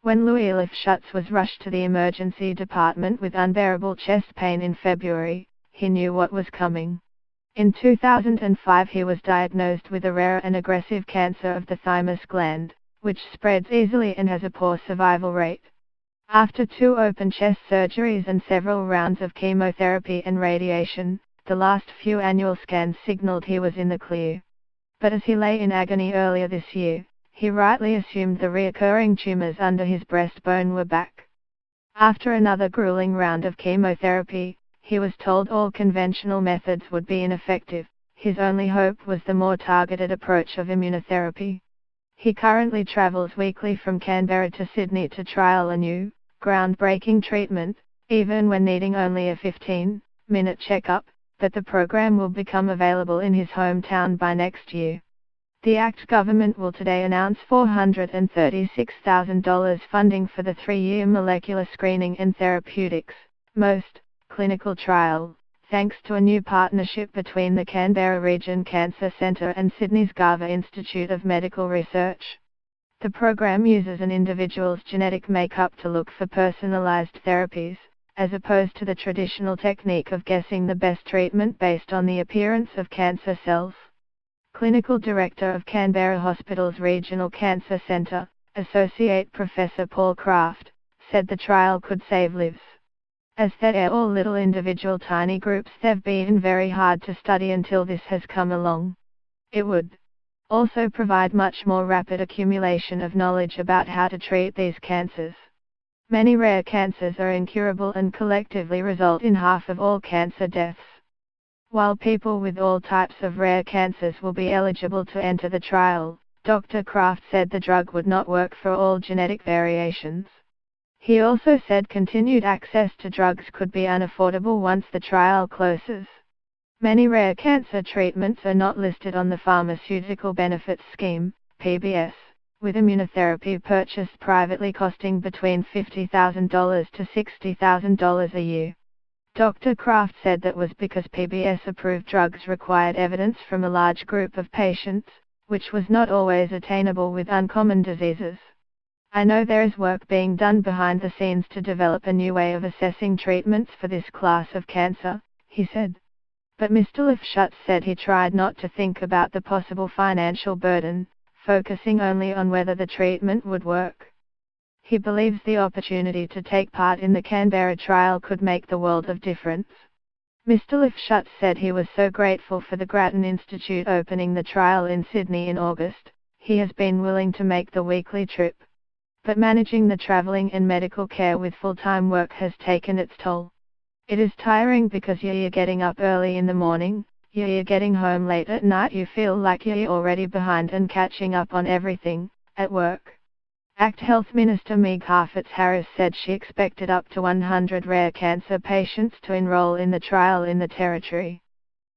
When Louis Lifshutz was rushed to the emergency department with unbearable chest pain in February, he knew what was coming. In 2005 he was diagnosed with a rare and aggressive cancer of the thymus gland, which spreads easily and has a poor survival rate. After 2 open chest surgeries and several rounds of chemotherapy and radiation, the last few annual scans signaled he was in the clear. But as he lay in agony earlier this year, he rightly assumed the recurring tumors under his breastbone were back. After another grueling round of chemotherapy, he was told all conventional methods would be ineffective. His only hope was the more targeted approach of immunotherapy. He currently travels weekly from Canberra to Sydney to trial a new, groundbreaking treatment, even when needing only a 15-minute checkup, but the program will become available in his hometown by next year. The ACT government will today announce $436,000 funding for the 3-year molecular screening and therapeutics, MOST, clinical trial, thanks to a new partnership between the Canberra Region Cancer Centre and Sydney's Garver Institute of Medical Research. The program uses an individual's genetic makeup to look for personalised therapies, as opposed to the traditional technique of guessing the best treatment based on the appearance of cancer cells. Clinical Director of Canberra Hospital's Regional Cancer Centre, Associate Professor Paul Kraft, said the trial could save lives. As they're all little individual tiny groups, they've been very hard to study until this has come along. It would also provide much more rapid accumulation of knowledge about how to treat these cancers. Many rare cancers are incurable and collectively result in half of all cancer deaths. While people with all types of rare cancers will be eligible to enter the trial, Dr. Kraft said the drug would not work for all genetic variations. He also said continued access to drugs could be unaffordable once the trial closes. Many rare cancer treatments are not listed on the Pharmaceutical Benefits Scheme, PBS, with immunotherapy purchased privately costing between $50,000 to $60,000 a year. Dr. Kraft said that was because PBS-approved drugs required evidence from a large group of patients, which was not always attainable with uncommon diseases. I know there is work being done behind the scenes to develop a new way of assessing treatments for this class of cancer, he said. But Mr. Lifshutz said he tried not to think about the possible financial burden, focusing only on whether the treatment would work. He believes the opportunity to take part in the Canberra trial could make the world of difference. Mr. Lifshutz said he was so grateful for the Grattan Institute opening the trial in Sydney in August, he has been willing to make the weekly trip. But managing the travelling and medical care with full-time work has taken its toll. It is tiring because you're getting up early in the morning, you're getting home late at night, you feel like you're already behind and catching up on everything, at work. ACT Health Minister Meg Harfitz-Harris said she expected up to 100 rare cancer patients to enroll in the trial in the Territory.